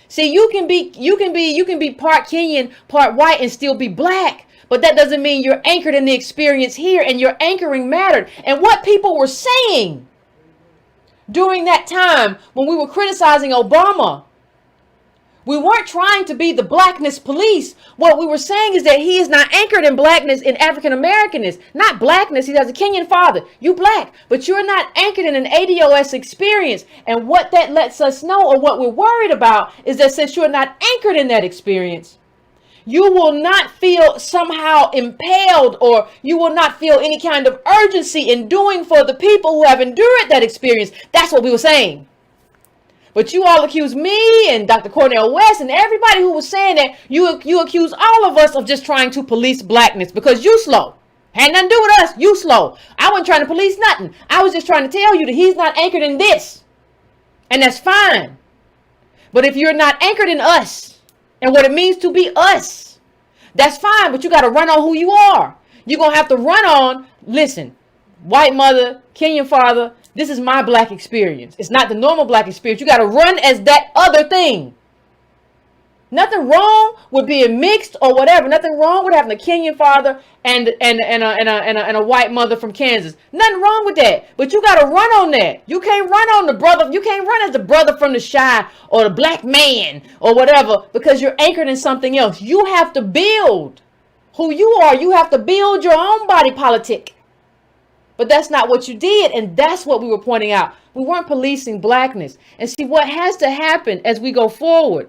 See, you can be part Kenyan, part white, and still be black. But that doesn't mean you're anchored in the experience here, and your anchoring mattered. And what people were saying during that time when we were criticizing Obama, we weren't trying to be the blackness police. What we were saying is that he is not anchored in blackness, in African Americanness, not blackness. He has a Kenyan father. You black, but you're not anchored in an ADOS experience. And what that lets us know, or what we're worried about, is that since you're not anchored in that experience, you will not feel somehow impelled, or you will not feel any kind of urgency in doing for the people who have endured that experience. That's what we were saying. But you all accuse me and Dr. Cornell West and everybody who was saying that you accuse all of us of just trying to police blackness because you slow. Had nothing to do with us. You slow. I wasn't trying to police nothing. I was just trying to tell you that he's not anchored in this. And that's fine. But if you're not anchored in us and what it means to be us, that's fine. But you got to run on who you are. You're going to have to run on, listen, white mother, Kenyan father, this is my black experience. It's not the normal black experience. You got to run as that other thing. Nothing wrong with being mixed or whatever. Nothing wrong with having a Kenyan father and a white mother from Kansas. Nothing wrong with that. But you got to run on that. You can't run on the brother. You can't run as the brother from the Chi or the black man or whatever because you're anchored in something else. You have to build who you are. You have to build your own body politic. But that's not what you did. And that's what we were pointing out. We weren't policing blackness. And see, what has to happen as we go forward,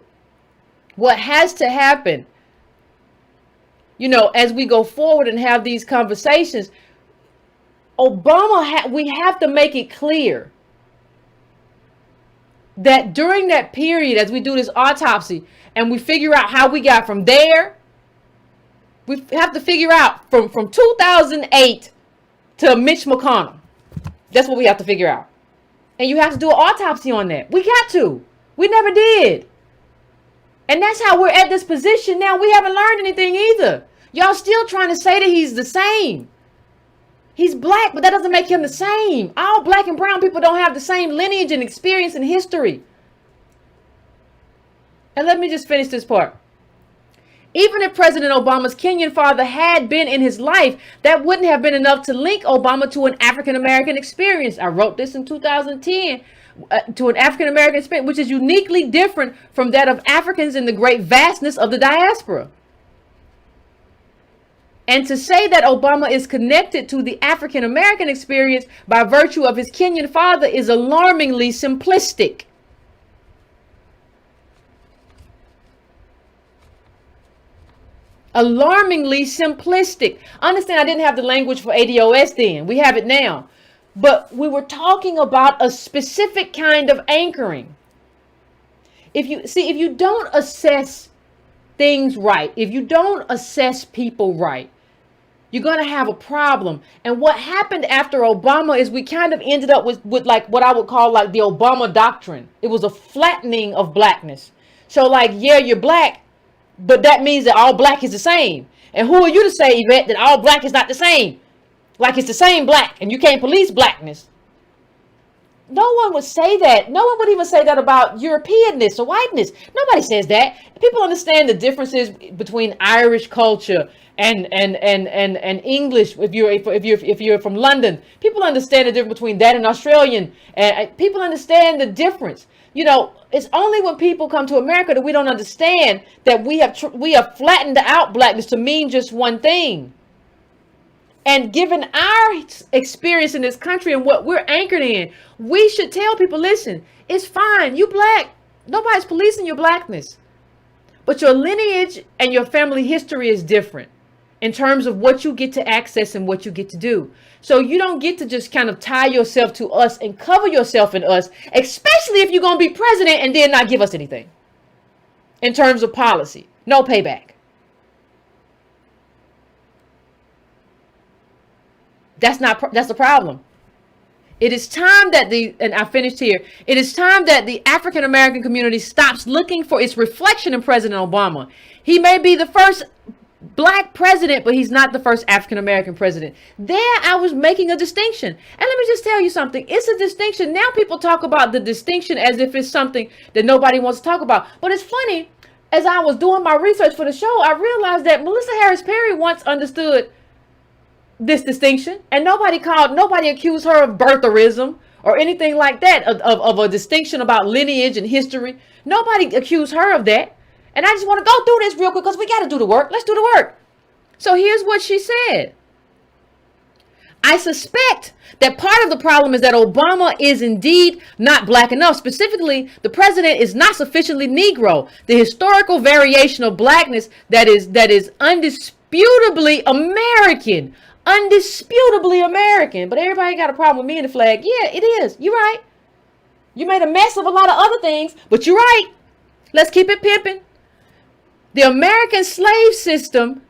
what has to happen, as we go forward and have these conversations, we have to make it clear that during that period, as we do this autopsy and we figure out how we got from there, we have to figure out from 2008 to Mitch McConnell. That's what we have to figure out. And you have to do an autopsy on that. We got to. We never did. And that's how we're at this position now. We haven't learned anything either. Y'all still trying to say that he's the same. He's black, but that doesn't make him the same. All black and brown people don't have the same lineage and experience and history. And let me just finish this part. Even if President Obama's Kenyan father had been in his life, that wouldn't have been enough to link Obama to an African-American experience. I wrote this in 2010, to an African-American experience, which is uniquely different from that of Africans in the great vastness of the diaspora. And to say that Obama is connected to the African-American experience by virtue of his Kenyan father is alarmingly simplistic. Alarmingly simplistic. Understand, I didn't have the language for ADOS then. We have it now. But we were talking about a specific kind of anchoring. If you don't assess things right, if you don't assess people right, you're going to have a problem. And what happened after Obama is we kind of ended up with like what I would call like the Obama doctrine. It was a flattening of blackness. So like, yeah, you're black, but that means that all black is the same. And who are you to say, Yvette, that all black is not the same? Like it's the same black and you can't police blackness. No one would say that. No one would even say that about Europeanness or whiteness. Nobody says that. People understand the differences between Irish culture and English. If you're from London, people understand the difference between that and Australian. And people understand the difference. It's only when people come to America that we don't understand that we have flattened out blackness to mean just one thing. And given our experience in this country and what we're anchored in, we should tell people, listen, it's fine. You black. Nobody's policing your blackness. But your lineage and your family history is different in terms of what you get to access and what you get to do. So you don't get to just kind of tie yourself to us and cover yourself in us, especially if you're going to be president and then not give us anything in terms of policy. No payback. That's the problem. It is time that and I finished here. It is time that the African American community stops looking for its reflection in President Obama. He may be the first Black president, but he's not the first African American president. There I was making a distinction. And let me just tell you something. It's a distinction. Now people talk about the distinction as if it's something that nobody wants to talk about. But it's funny, as I was doing my research for the show, I realized that Melissa Harris Perry once understood this distinction, and nobody accused her of birtherism or anything like that, of a distinction about lineage and history. Nobody accused her of that. And I just want to go through this real quick because we got to do the work. Let's do the work. So here's what she said. I suspect that part of the problem is that Obama is indeed not black enough. Specifically, the president is not sufficiently Negro. The historical variation of blackness that is undisputably American. Undisputably American. But everybody got a problem with me and the flag. Yeah, it is. You're right. You made a mess of a lot of other things, but you're right. Let's keep it pimping. The American slave system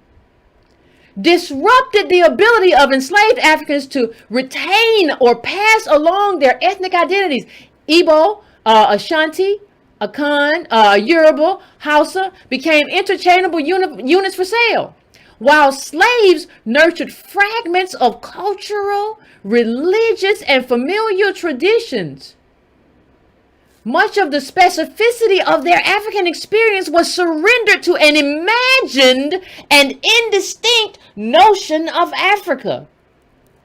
disrupted the ability of enslaved Africans to retain or pass along their ethnic identities. Igbo, Ashanti, Akan, Yoruba, Hausa became interchangeable units for sale, while slaves nurtured fragments of cultural, religious, and familial traditions. Much of the specificity of their African experience was surrendered to an imagined and indistinct notion of Africa.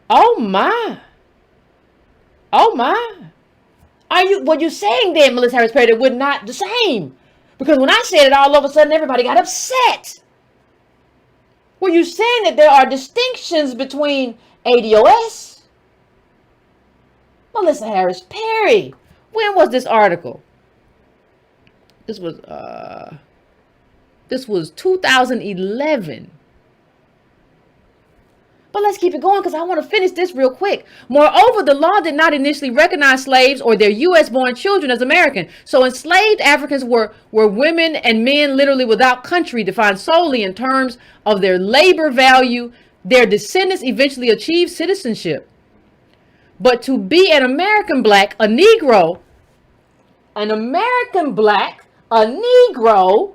Oh my. Oh my. What you're saying then, Melissa Harris Perry, that we're not the same? Because when I said it, all of a sudden everybody got upset. Were you saying that there are distinctions between ADOS? Melissa Harris Perry. When was this article? This was 2011. But let's keep it going because I want to finish this real quick. Moreover, the law did not initially recognize slaves or their U.S.-born children as American. So enslaved Africans were women and men literally without country, defined solely in terms of their labor value. Their descendants eventually achieved citizenship. But to be an American black, a Negro, an American black, a Negro,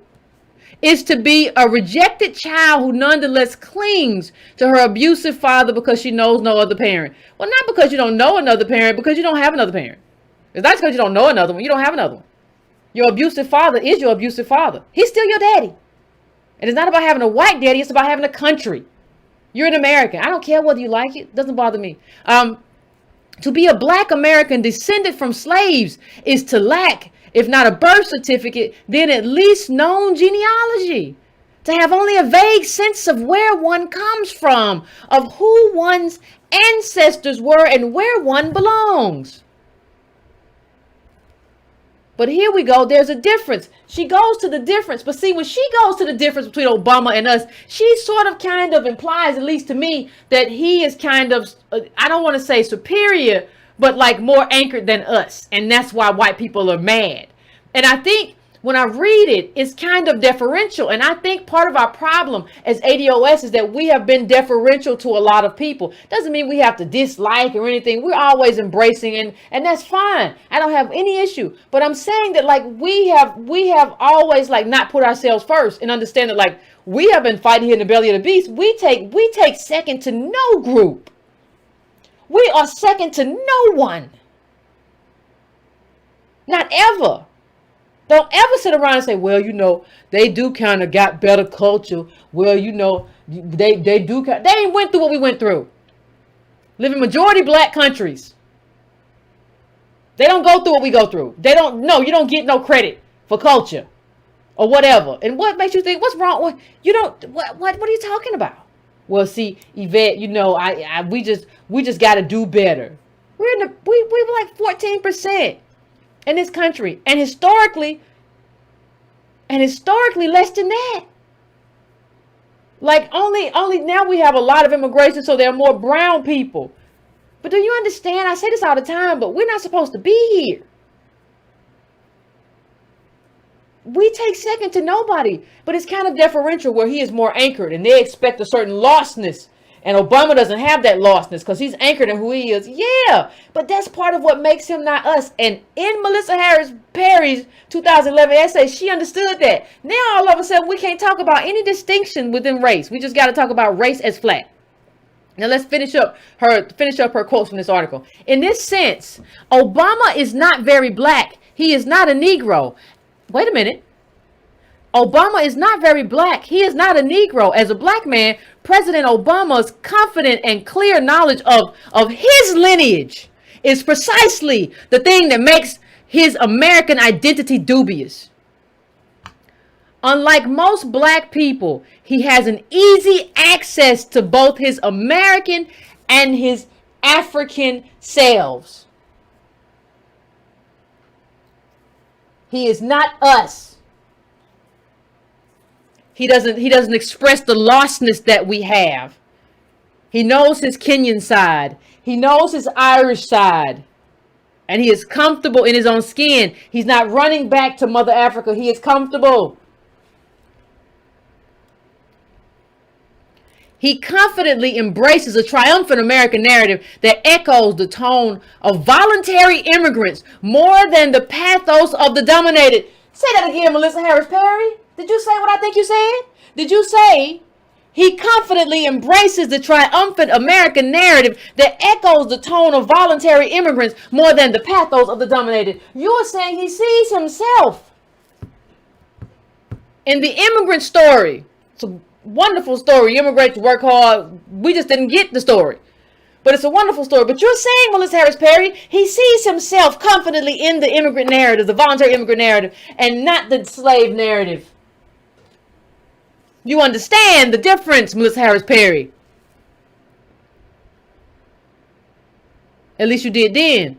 is to be a rejected child who nonetheless clings to her abusive father because she knows no other parent. Well, not because you don't know another parent, because you don't have another parent. It's not because you don't know another one. You don't have another one. Your abusive father is your abusive father. He's still your daddy. And it's not about having a white daddy. It's about having a country. You're an American. I don't care whether you like it. It doesn't bother me. To be a black American descended from slaves is to lack, if not a birth certificate, then at least known genealogy. To have only a vague sense of where one comes from, of who one's ancestors were and where one belongs. But here we go. There's a difference. She goes to the difference. But see, when she goes to the difference between Obama and us, she sort of kind of implies, at least to me, that he is kind of, I don't want to say superior, but like more anchored than us. And that's why white people are mad. And I think when I read it, it's kind of deferential. And I think part of our problem as ADOS is that we have been deferential to a lot of people. Doesn't mean we have to dislike or anything. We're always embracing, and that's fine. I don't have any issue. But I'm saying that like we have always like not put ourselves first and understand that like we have been fighting here in the belly of the beast. We take second to no group. We are second to no one. Not ever. Don't ever sit around and say, well, you know, they do kind of got better culture. Well, you know, they do. They ain't went through what we went through. Live in majority black countries. They don't go through what we go through. They don't. No, you don't get no credit for culture or whatever. And what makes you think what's wrong? What you don't. What are you talking about? Well, see, Yvette, you know, we just got to do better. We were like 14%. In this country, and historically less than that. Like only now we have a lot of immigration, so there are more brown people. But do you understand? I say this all the time, but we're not supposed to be here. We take second to nobody, but it's kind of deferential where he is more anchored, and they expect a certain lostness And Obama doesn't have that lostness because he's anchored in who he is. Yeah, but that's part of what makes him not us. And in Melissa Harris Perry's 2011 essay, she understood that. Now all of a sudden we can't talk about any distinction within race. We just got to talk about race as flat. Now let's finish up her quotes from this article. In this sense, Obama is not very black. He is not a Negro. Wait a minute. Obama is not very black. He is not a Negro. As a black man, President Obama's confident and clear knowledge of his lineage is precisely the thing that makes his American identity dubious. Unlike most black people, he has an easy access to both his American and his African selves. He is not us. He doesn't express the lostness that we have. He knows his Kenyan side. He knows his Irish side. And he is comfortable in his own skin. He's not running back to Mother Africa. He is comfortable. He confidently embraces a triumphant American narrative that echoes the tone of voluntary immigrants more than the pathos of the dominated. Say that again, Melissa Harris Perry. Did you say what I think you said? Did you say he confidently embraces the triumphant American narrative that echoes the tone of voluntary immigrants more than the pathos of the dominated? You are saying he sees himself in the immigrant story. It's a wonderful story. You immigrate to work hard. We just didn't get the story. But it's a wonderful story. But you're saying, Melissa Harris Perry, he sees himself confidently in the immigrant narrative, the voluntary immigrant narrative, and not the slave narrative. You understand the difference, Melissa Harris Perry. At least you did then.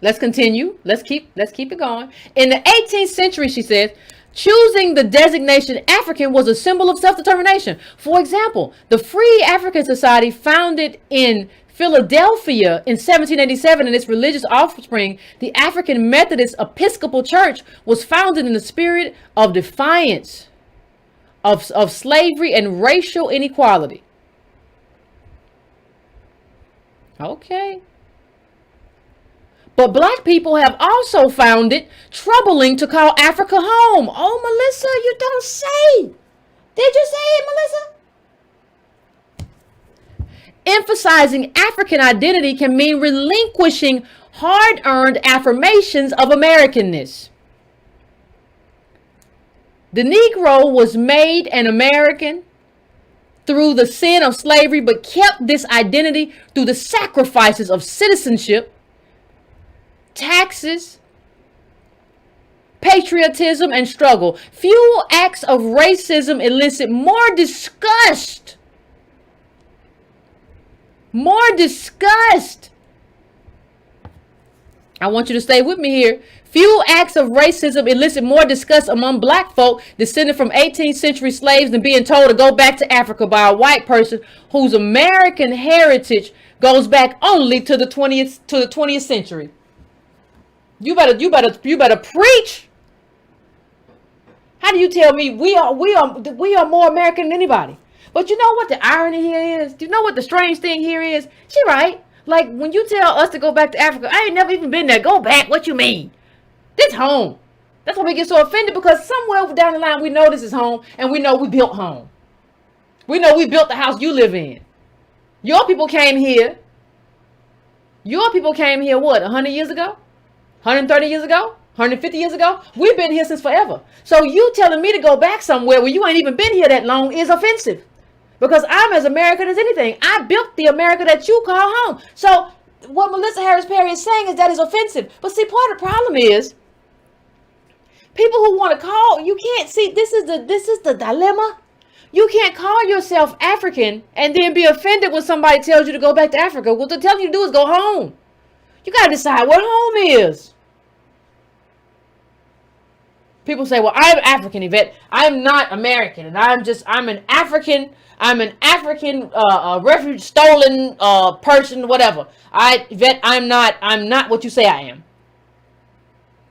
Let's continue. Let's keep it going. In the 18th century, she says, choosing the designation African was a symbol of self-determination. For example, the Free African Society, founded in Philadelphia in 1787, and its religious offspring, the African Methodist Episcopal Church, was founded in the spirit of defiance of slavery and racial inequality. Okay. But black people have also found it troubling to call Africa home. Oh, Melissa, you don't say. Did you say it, Melissa? Emphasizing African identity can mean relinquishing hard-earned affirmations of Americanness. The Negro was made an American through the sin of slavery, but kept this identity through the sacrifices of citizenship, taxes, patriotism, and struggle. Few acts of racism elicit more disgust. I want you to stay with me here. Few acts of racism elicit more disgust among black folk descended from 18th century slaves than being told to go back to Africa by a white person whose American heritage goes back only to the 20th century. You better preach. How do you tell me we are more American than anybody? But you know what the irony here is? Do you know what the strange thing here is? She right. Like when you tell us to go back to Africa, I ain't never even been there. Go back. What you mean? This home. That's why we get so offended, because somewhere down the line we know this is home, and we know we built home. We know we built the house you live in. Your people came here. What, 100 years ago? 130 years ago? 150 years ago? We've been here since forever. So you telling me to go back somewhere where you ain't even been here that long is offensive. Because I'm as American as anything. I built the America that you call home. So what Melissa Harris Perry is saying is that is offensive. But see, part of the problem is people who want to call, you can't see, this is the dilemma. You can't call yourself African and then be offended when somebody tells you to go back to Africa. What they're telling you to do is go home. You got to decide what home is. People say, well, I'm African, Yvette. I'm not American. And I'm an African refugee, stolen person, whatever. Yvette, I'm not what you say I am.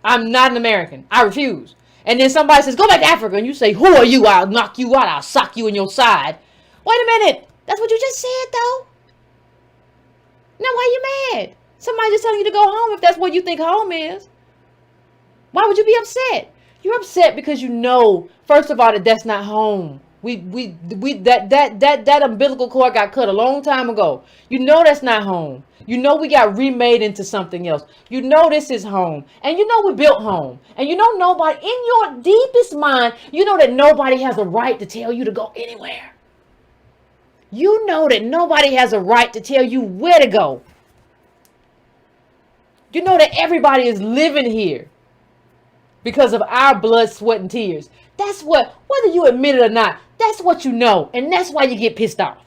I'm not an American. I refuse. And then somebody says, go back to Africa. And you say, who are you? I'll knock you out. I'll sock you in your side. Wait a minute. That's what you just said, though. Now, why you mad? Somebody just telling you to go home if that's what you think home is. Why would you be upset? You're upset because you know, first of all, that that's not home. That umbilical cord got cut a long time ago. You know that's not home. You know we got remade into something else. You know this is home. And you know we built home. And you know nobody, in your deepest mind, you know that nobody has a right to tell you to go anywhere. You know that nobody has a right to tell you where to go. You know that everybody is living here because of our blood, sweat, and tears. That's what, whether you admit it or not, that's what you know. And that's why you get pissed off.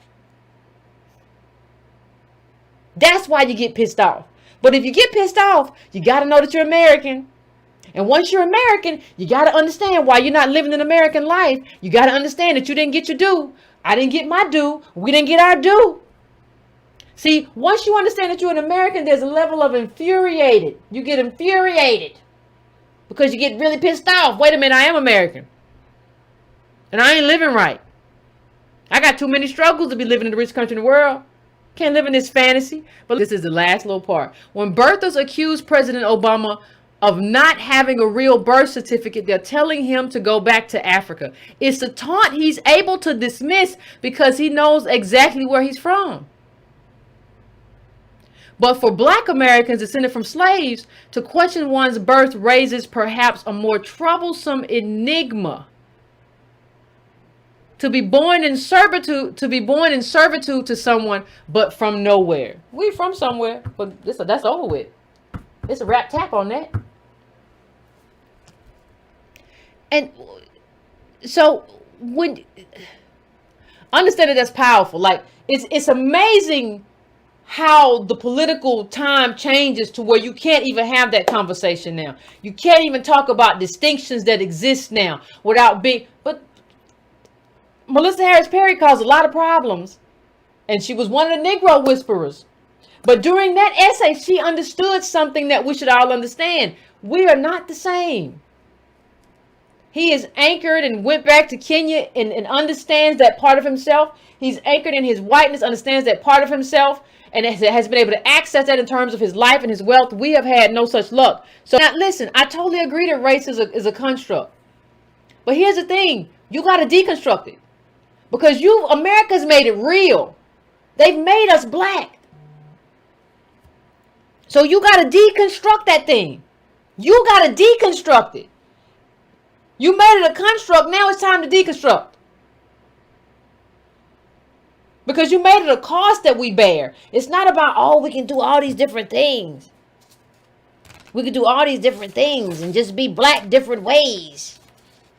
That's why you get pissed off. But if you get pissed off, you got to know that you're American. And once you're American, you got to understand why you're not living an American life. You got to understand that you didn't get your due. I didn't get my due. We didn't get our due. See, once you understand that you're an American, there's a level of infuriated. You get infuriated because you get really pissed off. Wait a minute, I am American. And I ain't living right. I got too many struggles to be living in the richest country in the world. Can't live in this fantasy. But this is the last little part. When birthers accuse President Obama of not having a real birth certificate, they're telling him to go back to Africa. It's a taunt he's able to dismiss because he knows exactly where he's from. But for Black Americans descended from slaves, to question one's birth raises perhaps a more troublesome enigma. To be born in servitude to someone, but from nowhere. We from somewhere, but that's over with. It's a wrap tap on that. And so when understand that that's powerful. Like it's amazing how the political time changes to where you can't even have that conversation now. You can't even talk about distinctions that exist now without being. But Melissa Harris Perry caused a lot of problems, and she was one of the Negro whisperers. But during that essay, she understood something that we should all understand. We are not the same. He is anchored and went back to Kenya and understands that part of himself. He's anchored in his whiteness, understands that part of himself, and has been able to access that in terms of his life and his wealth. We have had no such luck. So now listen, I totally agree that race is a construct. But here's the thing. You got to deconstruct it. Because America's made it real. They've made us black. So you got to deconstruct that thing. You got to deconstruct it. You made it a construct. Now it's time to deconstruct. Because you made it a cost that we bear. It's not about, oh, we can do all these different things. We can do all these different things and just be black different ways.